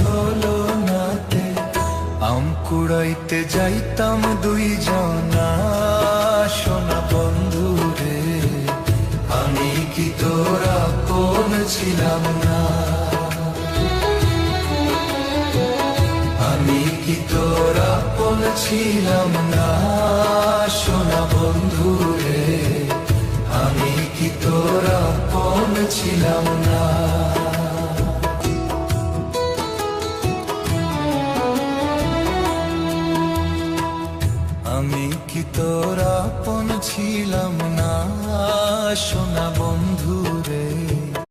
হলো নাতে আম কুড়াইতে যাইতাম দুইজনা সোনা বন্ধু রে আমি কি তোরা কোন ছিলাম না আমি কি তোরা কোন ছিলাম না সোনা বন্ধু রে আমি কি তোরা কোন ছিলাম না আমি কি তোরা আপন ছিলাম না সোনা বন্ধু রে